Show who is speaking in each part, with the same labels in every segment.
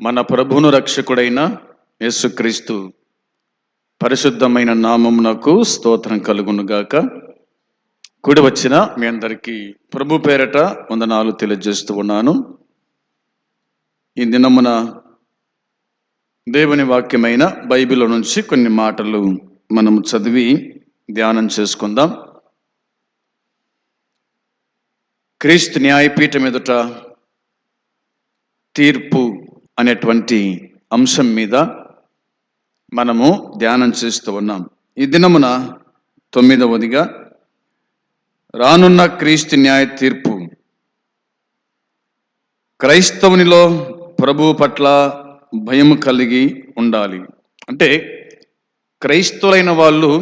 Speaker 1: మన ప్రభువును రక్షకుడైన యేసుక్రీస్తు పరిశుద్ధమైన నామమునకు స్తోత్రం కలుగునుగాక. కూడి వచ్చిన మీ అందరికీ ప్రభు పేరట వందనాలు తెలియజేస్తూ ఉన్నాను. ఈ దినమున దేవుని వాక్యమైన బైబిల్ నుంచి కొన్ని మాటలు మనము చదివి ధ్యానం చేసుకుందాం. క్రీస్తు న్యాయపీఠం ఎదుట తీర్పు అనేటువంటి అంశం మీద మనము ధ్యానం చేస్తూ ఉన్నాం. ఈ దినమున 9వదిగా రానున్న క్రీస్తు న్యాయ తీర్పు. క్రైస్తవునిలో ప్రభువు పట్ల భయం కలిగి ఉండాలి. అంటే క్రైస్తవులైన వాళ్ళు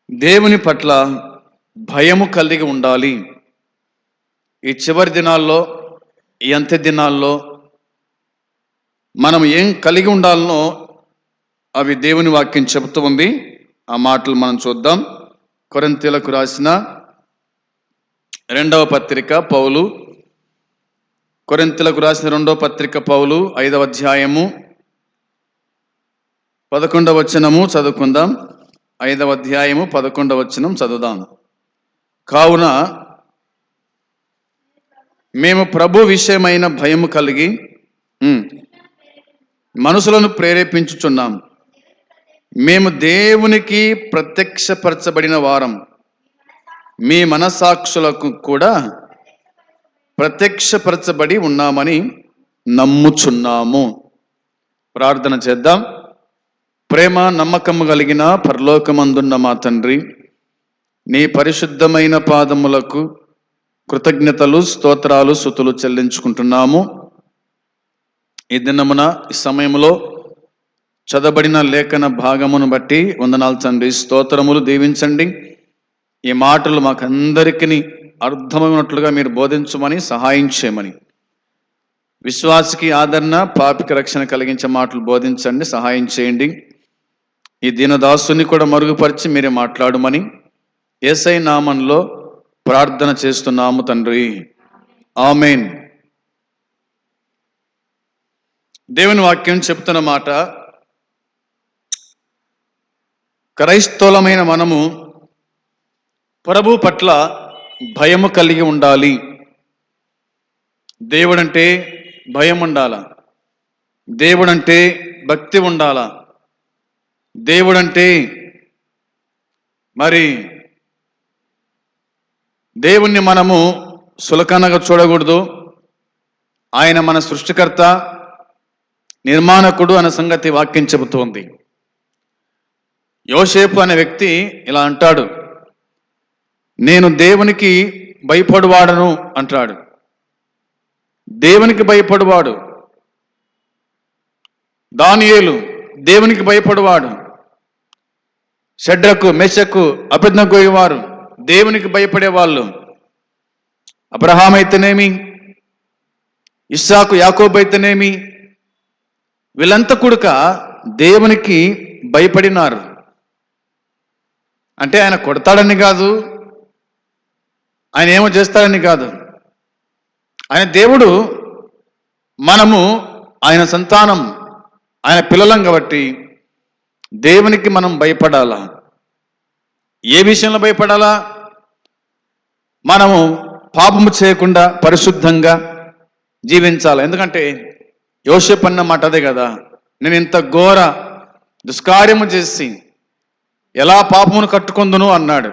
Speaker 1: దేవుని పట్ల భయము కలిగి ఉండాలి. ఈ చివరి దినాల్లో, ఈ అంత్య దినాల్లో మనం ఏం కలిగి ఉండాలనో అవి దేవుని వాక్యం చెబుతూ ఉంది. ఆ మాటలు మనం చూద్దాం. కొరింథీయులకు రాసిన 2వ పత్రిక పౌలు, కొరింథీయులకు రాసిన 2వ పత్రిక పౌలు 5వ అధ్యాయము 11వ వచనము చదువుకుందాం. 5వ అధ్యాయము 11వ వచనం చదువుదాం. కావున మేము ప్రభు విషయమైన భయము కలిగి మనుషులను ప్రేరేపించుచున్నాం. మేము దేవునికి ప్రత్యక్షపరచబడిన వారం, మీ మనసాక్షులకు కూడా ప్రత్యక్షపరచబడి ఉన్నామని నమ్ముచున్నాము. ప్రార్థన చేద్దాం. ప్రేమ నమ్మకము కలిగిన పరలోకమందున్న మా తండ్రి, నీ పరిశుద్ధమైన పాదములకు కృతజ్ఞతలు, స్తోత్రాలు, స్తుతులు చెల్లించుకుంటున్నాము. ఈ దినమున ఈ సమయంలో చదవబడిన లేఖన భాగమును బట్టి వందనాలు తండ్రి. స్తోత్రములు, దీవించండి. ఈ మాటలు మాకందరికీ అర్థమైనట్లుగా మీరు బోధించమని, సహాయం చేయమని, విశ్వాసికి ఆదరణ, పాపికి రక్షణ కలిగించే మాటలు బోధించండి, సహాయం చేయండి. ఈ దీనదాసుని కూడా మరుగుపరిచి మీరే మాట్లాడమని యేసై నామంలో ప్రార్థన చేస్తున్నాము తండ్రి. ఆమేన్. దేవుని వాక్యం చెప్తున్న మాట, క్రైస్తవులమైన మనము ప్రభు పట్ల భయము కలిగి ఉండాలి. దేవుడంటే భయం ఉండాలా, దేవుడంటే భక్తి ఉండాలా, దేవుడంటే మరి దేవుణ్ణి మనము సులకనగా చూడకూడదు. ఆయన మన సృష్టికర్త, నిర్మాణకుడు అనే సంగతి వాక్యం చెబుతోంది. యోసేపు అనే వ్యక్తి ఇలా అంటాడు, నేను దేవునికి భయపడువాడను అంటాడు. దేవునికి భయపడువాడు. దానియేలు దేవునికి భయపడువాడు. షడ్రకు, మెషకు, అబేద్నెగో వారు దేవునికి భయపడేవాళ్ళు. అబ్రహాం అయితేనేమి, ఇస్సాకు, యాకోబు అయితేనేమి, వీళ్ళంతా కూడా దేవునికి భయపడినారు. అంటే ఆయన కొడతాడని కాదు, ఆయన ఏమో చేస్తాడని కాదు. ఆయన దేవుడు, మనము ఆయన సంతానం, ఆయన పిల్లలం కాబట్టి దేవునికి మనం భయపడాలా. ఏ విషయంలో భయపడాలా? మనము పాపము చేయకుండా పరిశుద్ధంగా జీవించాలి. ఎందుకంటే యోసేపు అన్న మాట అదే కదా, నేను ఇంత ఘోర దుష్కార్యము చేసి ఎలా పాపమును కట్టుకుందును అన్నాడు.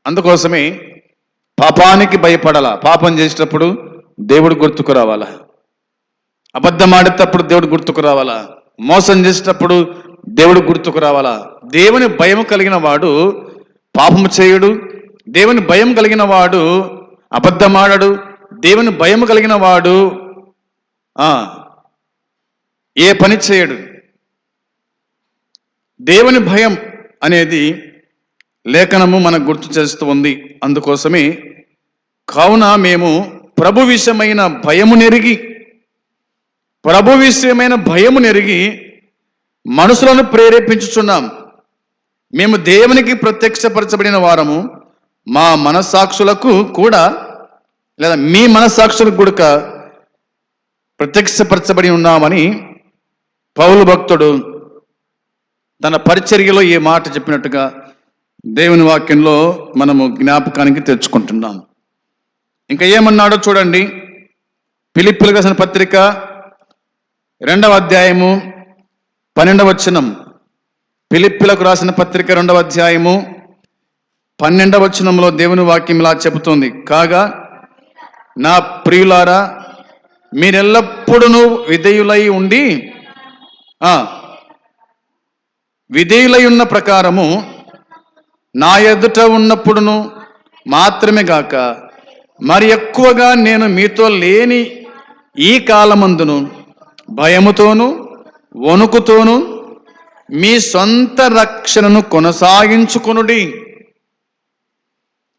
Speaker 1: అందుకోసమే పాపానికి భయపడాలా. పాపం చేసేటప్పుడు దేవుడు గుర్తుకు రావాలా, అబద్ధం ఆడేటప్పుడు దేవుడు గుర్తుకు రావాలా, మోసం చేసేటప్పుడు దేవుడు గుర్తుకు రావాలా. దేవుని భయం కలిగిన వాడు పాపము చేయడు. దేవుని భయం కలిగిన వాడు అబద్ధం ఆడడు. దేవుని భయం కలిగిన వాడు ఏ పని చేయడు. దేవుని భయం అనేది లేఖనము మనకు గుర్తు చేస్తూ ఉంది. అందుకోసమే కావున మేము ప్రభు విషయమైన భయము నెరిగి మనుషులను ప్రేరేపించుచున్నాం. మేము దేవునికి ప్రత్యక్షపరచబడిన వారము, మా మనస్సాక్షులకు కూడా, లేదా మీ మనస్సాక్షులకు కూడా ప్రత్యక్షపరచబడి ఉన్నామని పౌలు భక్తుడు తన పరిచర్యలో ఈ మాట చెప్పినట్టుగా దేవుని వాక్యంలో మనము జ్ఞాపకానికి తెచ్చుకుంటున్నాం. ఇంకా ఏమన్నాడో చూడండి. ఫిలిప్పీయులకు రాసిన పత్రిక 2వ అధ్యాయము 12వ వచనం. ఫిలిప్పీయులకు రాసిన పత్రిక 2వ అధ్యాయము 12వ వచనంలో దేవుని వాక్యం ఇలా చెబుతుంది, కాగా నా ప్రియులారా, మీరెల్లప్పుడూ విధేయులై ఉండి విధేయులై ఉన్న ప్రకారము నా ఎదుట ఉన్నప్పుడును మాత్రమే గాక మరి ఎక్కువగా నేను మీతో లేని ఈ కాలమందును భయముతోను వణుకుతోను మీ సొంత రక్షణను కొనసాగించుకొనుడి.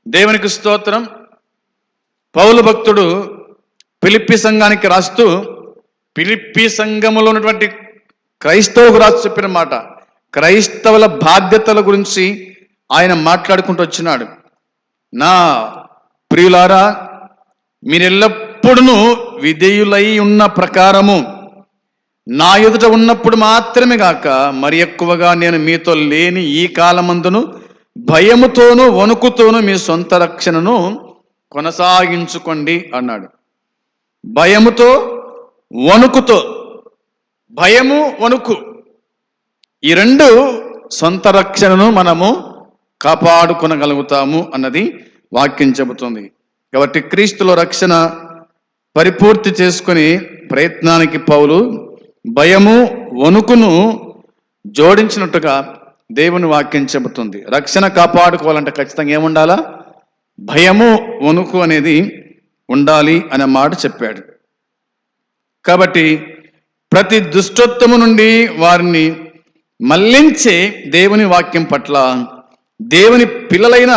Speaker 1: దేవునికి స్తోత్రం. పౌలు భక్తుడు ఫిలిప్పీ సంఘానికి రాస్తూ ఫిలిప్పీ సంఘములో ఉన్నటువంటి క్రైస్తవులకు రాసి చెప్పిన మాట, క్రైస్తవుల బాధ్యతల గురించి ఆయన మాట్లాడుకుంటూ వచ్చినాడు. నా ప్రియులారా, మీరెల్లప్పుడూ విధేయులై ఉన్న ప్రకారము నా ఎదుట ఉన్నప్పుడు మాత్రమే గాక మరి ఎక్కువగా నేను మీతో లేని ఈ కాలమందును భయముతోనూ వణుకుతోనూ మీ సొంత రక్షణను కొనసాగించుకోండి అన్నాడు. భయముతో వణుకుతో, భయము వణుకు ఈ రెండు సొంత రక్షణను మనము కాపాడుకొనగలుగుతాము అన్నది వాక్యం చెబుతుంది. కాబట్టి క్రీస్తులో రక్షణ పరిపూర్తి చేసుకుని ప్రయత్నానికి పౌలు భయము వణుకును జోడించినట్టుగా దేవుని వాక్యం చెబుతుంది. రక్షణ కాపాడుకోవాలంటే ఖచ్చితంగా ఏముండాలా? భయము వణుకు అనేది ఉండాలి అనే మాట చెప్పాడు. కాబట్టి ప్రతి దుష్టత్వము నుండి వారిని మళ్లించే దేవుని వాక్యం పట్ల దేవుని పిల్లలైన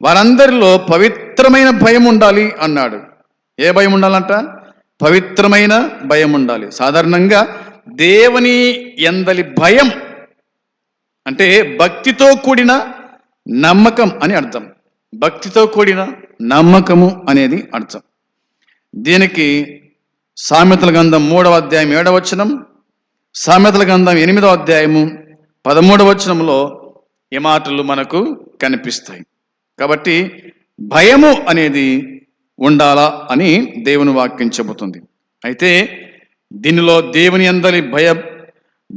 Speaker 1: వారందరిలో పవిత్రమైన భయం ఉండాలి అన్నాడు. ఏ భయం ఉండాలంట? పవిత్రమైన భయం ఉండాలి. సాధారణంగా దేవుని యందలి భయం అంటే భక్తితో కూడిన నమ్మకం అని అర్థం. భక్తితో కూడిన నమ్మకము అనేది అర్థం. దీనికి సామెతల గ్రంథం 3వ అధ్యాయం 7వ వచనం, సామెతల గ్రంథం 8వ అధ్యాయము 13వ వచనంలో ఈ మాటలు మనకు కనిపిస్తాయి. కాబట్టి భయము అనేది ఉండాలా అని దేవుని వాక్యం చెబుతుంది. అయితే దీనిలో దేవుని యందలి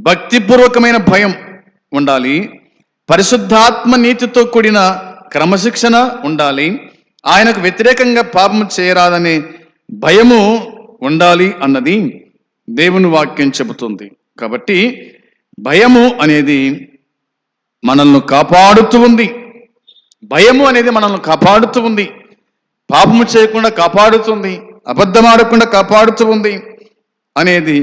Speaker 1: భక్తిపూర్వకమైన భయం ఉండాలి, పరిశుద్ధాత్మ నీతితో కూడిన క్రమశిక్షణ ఉండాలి, ఆయనకు వ్యతిరేకంగా పాపము చేయరాదనే భయము ఉండాలి అన్నది దేవుని వాక్యం చెబుతుంది. కాబట్టి భయము అనేది మనల్ని కాపాడుతూ ఉంది. భయము అనేది మనల్ని కాపాడుతూ ఉంది, పాపము చేయకుండా కాపాడుతుంది, అబద్ధం ఆడకుండా కాపాడుతూ ఉంది అనేది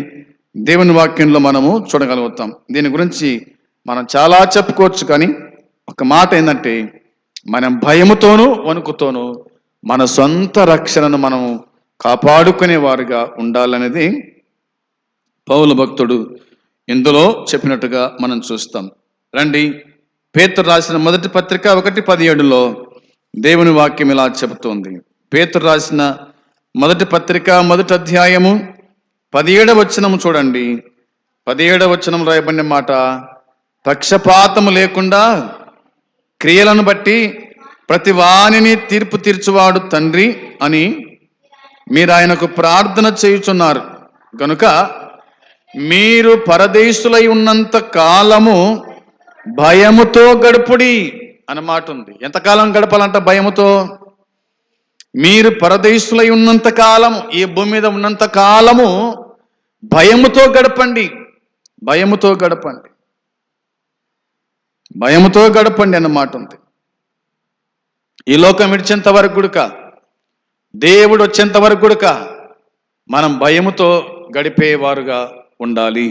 Speaker 1: దేవుని వాక్యంలో మనము చూడగలుగుతాం. దీని గురించి మనం చాలా చెప్పుకోవచ్చు, కానీ ఒక మాట ఏంటంటే మనం భయముతోనూ వణుకుతోనూ మన సొంత రక్షణను మనము కాపాడుకునేవారుగా ఉండాలనేది పౌలు భక్తుడు ఇందులో చెప్పినట్టుగా మనం చూస్తాం. రండి, పేతురు రాసిన మొదటి పత్రిక 1:17లో దేవుని వాక్యం ఇలా చెబుతోంది. పేతురు రాసిన మొదటి పత్రిక 1వ అధ్యాయము 17వ వచనము చూడండి. 17వ వచనం రాయబడిన మాట, పక్షపాతము లేకుండా క్రియలను బట్టి ప్రతి వానిని తీర్పు తీర్చువాడు తండ్రి అని మీరు ఆయనకు ప్రార్థన చేయుచున్నారు కనుక మీరు పరదేశులై ఉన్నంత కాలము భయముతో గడుపుడి అన్నమాట ఉంది. ఎంతకాలం గడపాలంట భయముతో? మీరు పరదేశులై ఉన్నంత కాలము, ఈ భూమి మీద ఉన్నంత కాలము భయముతో గడపండి. భయముతో గడపండి, భయముతో గడపండి అన్నమాట ఉంది. ఈ లోకం విడిచేంత వరకు గుడుక, దేవుడు వచ్చేంత వరకు గుడుక మనం భయముతో గడిపేవారుగా ఉండాలి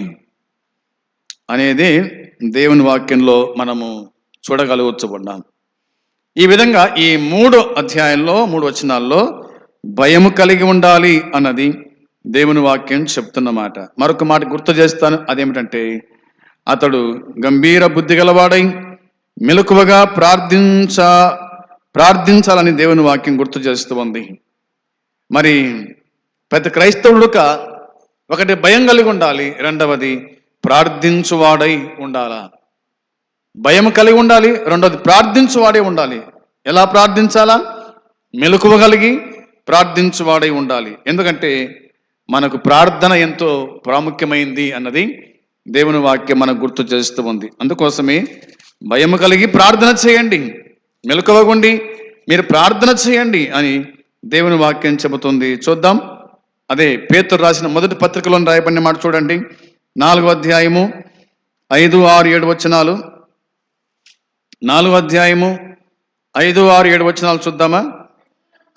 Speaker 1: అనేది దేవుని వాక్యంలో మనము చూడగలుగుతున్నాం. ఈ విధంగా ఈ 3 అధ్యాయంలో 3 వచనాల్లో భయము కలిగి ఉండాలి అన్నది దేవుని వాక్యం చెప్తున్నమాట. మరొక మాట గుర్తు చేస్తాను, అదేమిటంటే అతడు గంభీర బుద్ధి గలవాడై మెలకువగా ప్రార్థించాలని దేవుని వాక్యం గుర్తు చేస్తూ ఉంది. మరి ప్రతి క్రైస్తవుడుక ఒకటి భయం కలిగి ఉండాలి, రెండవది ప్రార్థించువాడై ఉండాలా. భయం కలిగి ఉండాలి, రెండవది ప్రార్థించువాడే ఉండాలి. ఎలా ప్రార్థించాలా? మెలకువ కలిగి ప్రార్థించువాడై ఉండాలి. ఎందుకంటే మనకు ప్రార్థన ఎంతో ప్రాముఖ్యమైంది అన్నది దేవుని వాక్యం మనకు గుర్తు చేస్తూ ఉంది. అందుకోసమే భయం కలిగి ప్రార్థన చేయండి, మెలకువగుండి మీరు ప్రార్థన చేయండి అని దేవుని వాక్యం చెబుతుంది. చూద్దాం. అదే పేతురు రాసిన మొదటి పత్రికలో రాయబడిన మాట చూడండి. 4వ అధ్యాయము 5, 6, 7 వచనాలు. 4వ అధ్యాయము 5, 6, 7 వచనాలు చూద్దామా?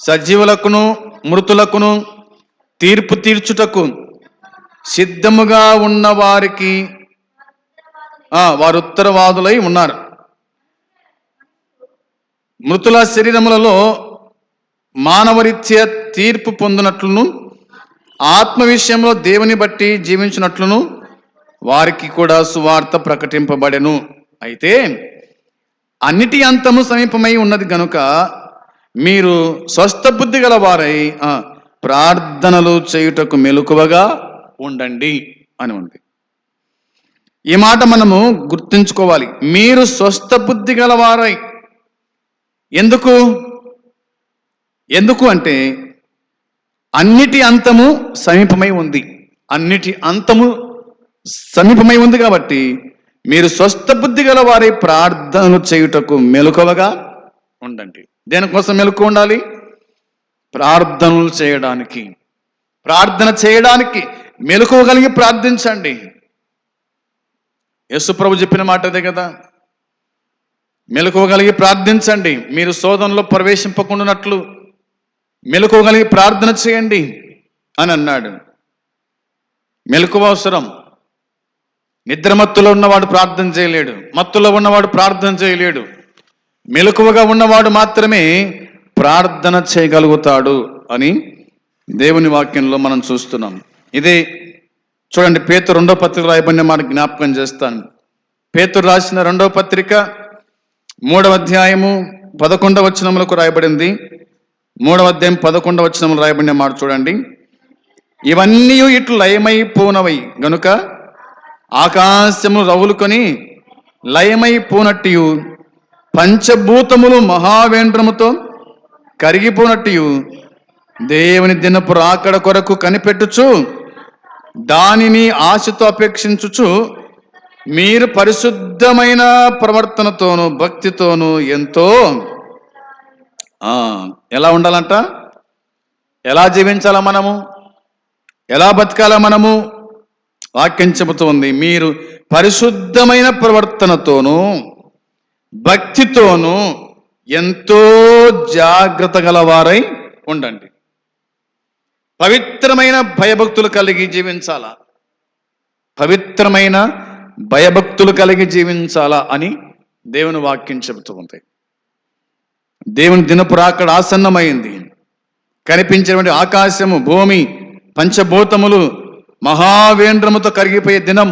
Speaker 1: సజీవులకును మృతులకును తీర్పు తీర్చుటకు సిద్ధముగా ఉన్న వారికి వారు ఉత్తరవాదులై ఉన్నారు. మృతుల శరీరములలో మానవరీత్యా తీర్పు పొందినట్లును ఆత్మ విషయంలో దేవుని బట్టి జీవించినట్లును వారికి కూడా సువార్త ప్రకటింపబడెను. అయితే అన్నిటి అంతము సమీపమై ఉన్నది గనుక మీరు స్వస్థ బుద్ధి గల వారై ప్రార్థనలు చేయుటకు మెలకువగా ఉండండి అని ఉంది. ఈ మాట మనము గుర్తుంచుకోవాలి. మీరు స్వస్థ బుద్ధి గల వారై. ఎందుకు అంటే అన్నిటి అంతము సమీపమై ఉంది. అన్నిటి అంతము సమీపమై ఉంది కాబట్టి మీరు స్వస్థ బుద్ధి గల వారై ప్రార్థనలు చేయుటకు మెలకువగా ఉండండి. దేనికోసం మెలకువ ఉండాలి? ప్రార్థనలు చేయడానికి. ప్రార్థన చేయడానికి మెలకువ కలిగి ప్రార్థించండి. యేసు ప్రభు చెప్పిన మాట అదే కదా, మెలకువ కలిగి ప్రార్థించండి, మీరు శోధనలో ప్రవేశింపకుండానట్లు మెలకువ కలిగి ప్రార్థన చేయండి అని అన్నాడు. మెలకువ అవసరం. నిద్రమత్తులో ఉన్నవాడు ప్రార్థన చేయలేడు, మత్తులో ఉన్నవాడు ప్రార్థన చేయలేడు. మెలకువగా ఉన్నవాడు మాత్రమే ప్రార్థన చేయగలుగుతాడు అని దేవుని వాక్యంలో మనం చూస్తున్నాం. ఇదే చూడండి, పేతురు 2వ పత్రిక రాయబడిన మాట జ్ఞాపకం చేస్తాను. పేతురు రాసిన 2వ పత్రిక 3వ అధ్యాయము 11వ వచనములకు రాయబడింది. 3వ అధ్యాయం 11వ వచనములు రాయబడిన మాట చూడండి. ఇవన్నీ ఇట్లు లయమైపోనవై గనుక ఆకాశములు రవులుకొని లయమైపోనట్టు పంచభూతములు మహావేంద్రముతో కరిగిపోనట్టు దేవుని దినపు రాకడ కొరకు కనిపెట్టుచు దానిని ఆశతో అపేక్షించుచు మీరు పరిశుద్ధమైన ప్రవర్తనతోనూ భక్తితోనూ ఎంతో ఎలా ఉండాలంట? ఎలా జీవించాలా మనము? ఎలా బతకాలా మనము? వాక్యం చెబుతోంది, మీరు పరిశుద్ధమైన ప్రవర్తనతోనూ భక్తితోనూ ఎంతో జాగ్రత్త గలవారై ఉండండి. పవిత్రమైన భయభక్తులు కలిగి జీవించాలా, పవిత్రమైన భయభక్తులు కలిగి జీవించాలా అని దేవుని వాక్యం చెబుతూ ఉంది. దేవుని దినపు రాకడ ఆసన్నమైంది. కనిపించేటువంటి ఆకాశము, భూమి, పంచభూతములు మహావేంద్రముతో కరిగిపోయే దినం,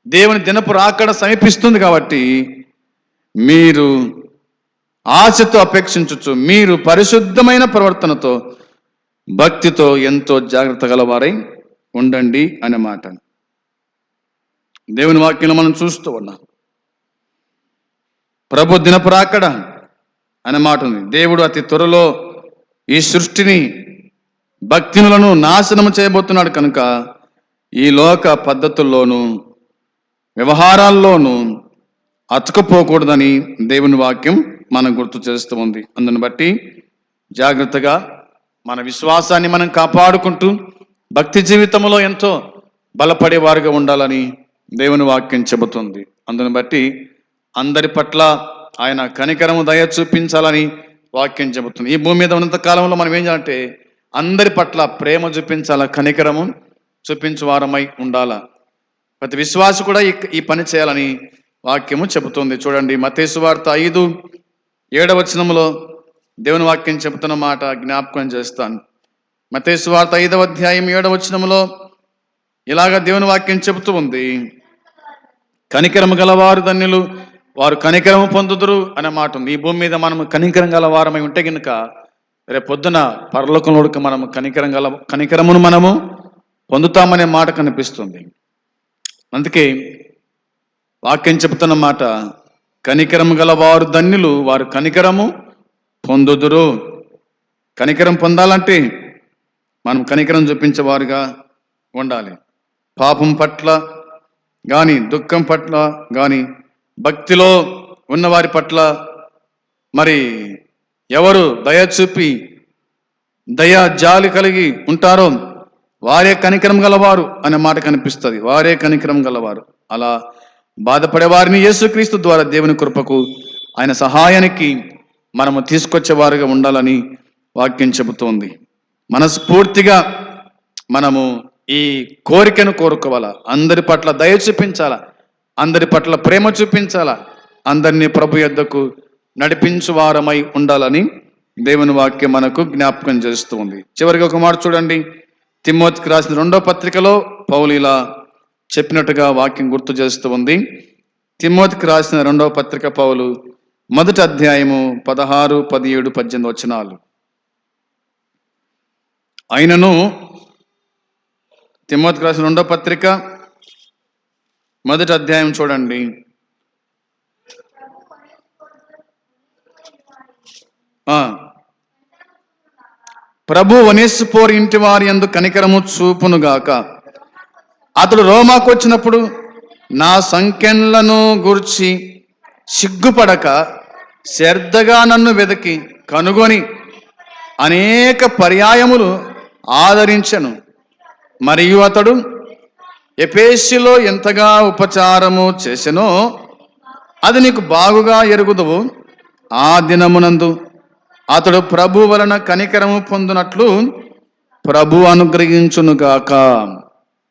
Speaker 1: దేవుని దినపు రాకడ సమీపిస్తుంది. కాబట్టి మీరు ఆశతో అపేక్షించచ్చు, మీరు పరిశుద్ధమైన ప్రవర్తనతో భక్తితో ఎంతో జాగ్రత్త గలవారై ఉండండి అనే మాట దేవుని వాక్యంలో మనం చూస్తూ ఉన్నాం. ప్రభు దినపు రాకడ అనే మాట ఉంది. దేవుడు అతి త్వరలో ఈ సృష్టిని భక్తినులను నాశనం చేయబోతున్నాడు కనుక ఈ లోక పద్ధతుల్లోనూ వ్యవహారాల్లోనూ అతుకుపోకూడదని దేవుని వాక్యం మనం గుర్తు చేస్తూ ఉంది. అందుని బట్టి జాగ్రత్తగా మన విశ్వాసాన్ని మనం కాపాడుకుంటూ భక్తి జీవితంలో ఎంతో బలపడేవారుగా ఉండాలని దేవుని వాక్యం చెబుతుంది. అందుని బట్టి అందరి పట్ల ఆయన కనికరము దయ చూపించాలని వాక్యం చెబుతుంది. ఈ భూమి మీద ఉన్నంత కాలంలో మనం ఏం చేయాలంటే అందరి పట్ల ప్రేమ చూపించాలా, కనికరము చూపించువారమై ఉండాలా. ప్రతి విశ్వాసి కూడా ఈ పని చేయాలని వాక్యము చెబుతుంది. చూడండి, మత్తయి సువార్త 5:7 వచనములో దేవుని వాక్యం చెబుతున్న మాట జ్ఞాపకం చేస్తాను. మత్తయి సువార్త 5వ అధ్యాయం 7వ వచనములో ఇలాగ దేవుని వాక్యం చెబుతూ ఉంది, కనికరము గలవారు ధన్యులు, వారు కనికరము పొందుదురు అనే మాట ఉంది. ఈ భూమి మీద మనము కనికరం గలవారమై ఉంటే కనుక రేపు పొద్దున పరలోకంలోకి మనము కనికరమును మనము పొందుతామనే మాట కనిపిస్తుంది. అందుకే వాక్యం చెబుతున్న మాట, కనికరము గల వారు ధన్యులు, వారు కనికరము పొందుదురు. కనికరం పొందాలంటే మనం కనికరం చూపించేవారుగా ఉండాలి. పాపం పట్ల కానీ, దుఃఖం పట్ల కానీ, భక్తిలో ఉన్నవారి పట్ల మరి ఎవరు దయ చూపి దయా జాలి కలిగి ఉంటారో వారే కనికరం గలవారు అనే మాట కనిపిస్తుంది. వారే కనికరం గలవారు. అలా బాధపడే వారిని యేసుక్రీస్తు ద్వారా దేవుని కృపకు, ఆయన సహాయానికి మనము తీసుకొచ్చేవారుగా ఉండాలని వాక్యం చెబుతోంది. మనస్ఫూర్తిగా మనము ఈ కోరికను కోరుకోవాలా. అందరి పట్ల దయ చూపించాలా, అందరి పట్ల ప్రేమ చూపించాలా, అందరినీ ప్రభు యొద్దకు నడిపించువారమై ఉండాలని దేవుని వాక్యం మనకు జ్ఞాపకం చేస్తూ ఉంది. చివరికి ఒక మాట చూడండి, తిమోతికి రాసిన 2వ పత్రికలో పౌలు ఇలా చెప్పినట్టుగా వాక్యం గుర్తు చేస్తూ ఉంది. తిమోతికి రాసిన 2వ పత్రిక పౌలు 1వ అధ్యాయము 16, 17, 18 వచనాలు. అయినను తిమోతికి రాసిన 2వ పత్రిక 1వ అధ్యాయం చూడండి. ప్రభు ఒనేసిఫోరు ఇంటి వారి యందు కనికరము చూపునుగాక. అతడు రోమాకు వచ్చినప్పుడు నా సంఖ్యలను గూర్చి సిగ్గుపడక శ్రద్ధగా నన్ను వెతికి కనుగొని అనేక పర్యాయములు ఆదరించెను. మరియు అతడు ఎఫెసులో ఎంతగా ఉపచారము చేసెనో అది నీకు బాగుగా ఎరుగుదువు. ఆ దినమునందు అతడు ప్రభు వలన కనికరము పొందునట్లు ప్రభు అనుగ్రహించునుగాక.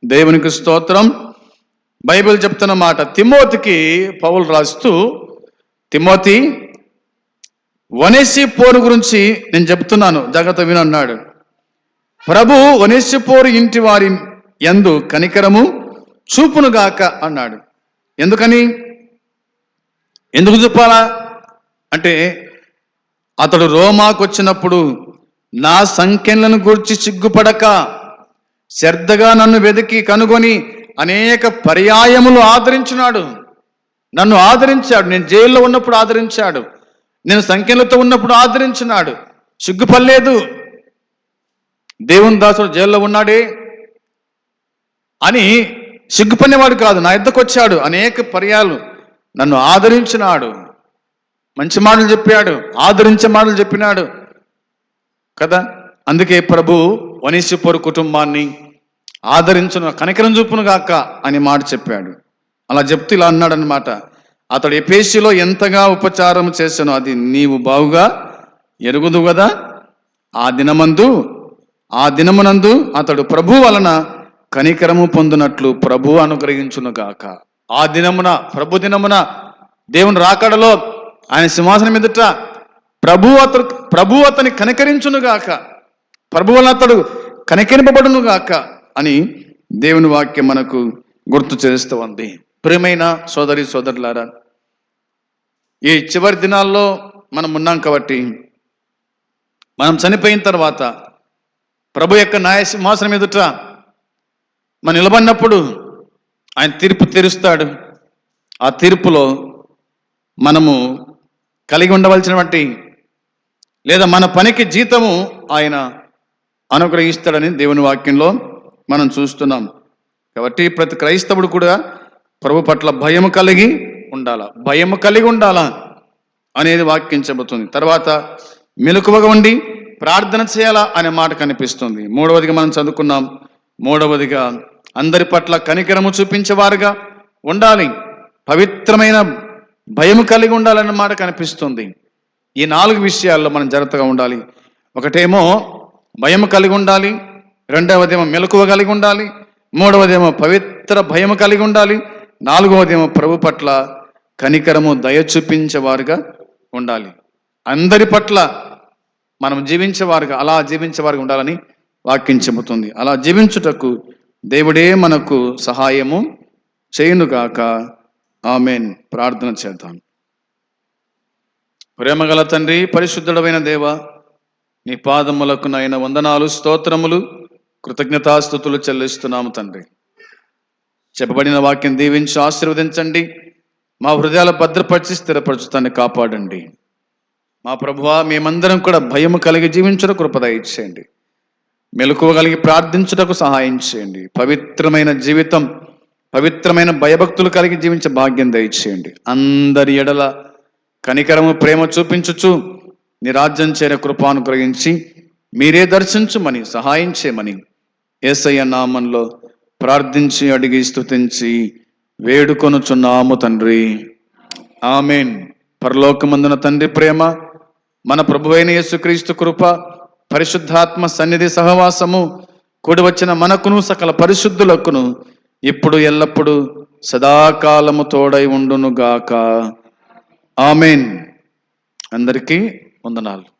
Speaker 1: దేవునికి స్తోత్రం. బైబిల్ చెప్తున్న మాట తిమోతికి పౌలు రాస్తూ, తిమోతి, ఒనేసిఫోరు గురించి నేను చెప్తున్నాను, జాగ్రత్త విను అన్నాడు. ప్రభు ఒనేసిఫోరు ఇంటి వారి యందు కనికరము చూపునుగాక అన్నాడు. ఎందుకని, ఎందుకు చూపాలా అంటే, అతడు రోమాకు వచ్చినప్పుడు నా సంఖ్యలను గూర్చి సిగ్గుపడక శ్రద్ధగా నన్ను వెతికి కనుగొని అనేక పర్యాయములు ఆదరించినాడు. నన్ను ఆదరించాడు. నేను జైల్లో ఉన్నప్పుడు ఆదరించాడు, నేను సంఖ్యలతో ఉన్నప్పుడు ఆదరించినాడు. సిగ్గుపడలేదు. దేవుని దాసుడు జైల్లో ఉన్నాడే అని సిగ్గుపడినవాడు కాదు. నా యొద్దకు వచ్చాడు, అనేక పర్యాలు నన్ను ఆదరించినాడు, మంచి మాటలు చెప్పాడు, ఆదరించే మాటలు చెప్పినాడు కదా. అందుకే ప్రభు ఒనేసిఫోరు కుటుంబాన్ని ఆదరించును, కనికరం చూపును గాక అని మాట చెప్పాడు. అలా చెప్తూ ఇలా అన్నాడు అన్నమాట, అతడు ఎఫెసులో ఎంతగా ఉపచారం చేశానో అది నీవు బాగుగా ఎరుగుదు కదా. ఆ దినమునందు అతడు ప్రభు వలన కనికరము పొందినట్లు ప్రభు అనుగ్రహించును గాక. ఆ దినమున, ప్రభు దినమున, దేవుని రాకడలో ఆయన సింహాసనం ఎదుట ప్రభు అతని కనికరించునుగాక, ప్రభు వలన అతడు కనికరింపబడునుగాక అని దేవుని వాక్యం మనకు గుర్తు చేస్తూ ఉంది. ప్రియమైన సోదరి సోదరులారా, ఈ చివరి దినాల్లో మనం ఉన్నాం కాబట్టి, మనం చనిపోయిన తర్వాత ప్రభు యొక్క న్యాయ సింహాసనం ఎదుట మనం నిలబడినప్పుడు ఆయన తీర్పు తీరుస్తాడు. ఆ తీర్పులో మనము కలిగి ఉండవలసినటువంటి లేదా మన పనికి జీతము ఆయన అనుగ్రహిస్తాడని దేవుని వాక్యంలో మనం చూస్తున్నాం. కాబట్టి ప్రతి క్రైస్తవుడు కూడా ప్రభు పట్ల భయము కలిగి ఉండాలా అనేది వాక్యం చెబుతుంది. తర్వాత మెలకువగా ఉండి ప్రార్థన చేయాలా అనే మాట కనిపిస్తుంది. మూడవదిగా మనం చదువుకున్నాం. మూడవదిగా అందరి పట్ల కనికరము చూపించేవారుగా ఉండాలి, పవిత్రమైన భయము కలిగి ఉండాలన్న మాట కనిపిస్తుంది. ఈ 4 విషయాల్లో మనం జాగ్రత్తగా ఉండాలి. ఒకటేమో భయము కలిగి ఉండాలి, రెండవదేమో మెలకువ కలిగి ఉండాలి, మూడవదేమో పవిత్ర భయము కలిగి ఉండాలి, నాలుగవదేమో ప్రభు పట్ల కనికరము దయ చూపించేవారుగా ఉండాలి. అందరి పట్ల మనం అలా జీవించేవారుగా ఉండాలని వాక్యం చెబుతుంది. అలా జీవించుటకు దేవుడే మనకు సహాయము చేయునుగాక. ఆమేన్. ప్రార్థన చేద్దాం. ప్రేమగల తండ్రి, పరిశుద్ధుడమైన దేవ, నీ పాదములకు నాయన వందనాలు, స్తోత్రములు, కృతజ్ఞతాస్తుతులు చెల్లిస్తున్నాము తండ్రి. చెప్పబడిన వాక్యం దీవించి ఆశీర్వదించండి. మా హృదయాల భద్రపరిచి స్థిరపరచుతాన్ని కాపాడండి. మా ప్రభువా, మేమందరం కూడా భయము కలిగి జీవించడం కృప దయచేయండి. మెలకువ కలిగి ప్రార్థించుటకు సహాయం చేయండి. పవిత్రమైన జీవితం, పవిత్రమైన భయభక్తులు కలిగి జీవించే భాగ్యం దయచేయండి. అందరి ఎడల కనికరము, ప్రేమ చూపించుచు నీ రాజ్యం చేరే కృప అనుగ్రహించి మీరే దర్శించుమని సహాయం చేయమని యేసయ్య నామంలో ప్రార్థించి అడిగి స్తుతించి వేడుకొనుచున్నాము తండ్రి. ఆమేన్. పరలోకమందున తండ్రి ప్రేమ, మన ప్రభువైన యేసుక్రీస్తు కృప, పరిశుద్ధాత్మ సన్నిధి సహవాసము కూడి వచ్చిన మనకును సకల పరిశుద్ధులకును ఇప్పుడు ఎల్లప్పుడు సదాకాలము తోడై ఉండును గాక. ఆమేన్. అందరికీ వందనాలు.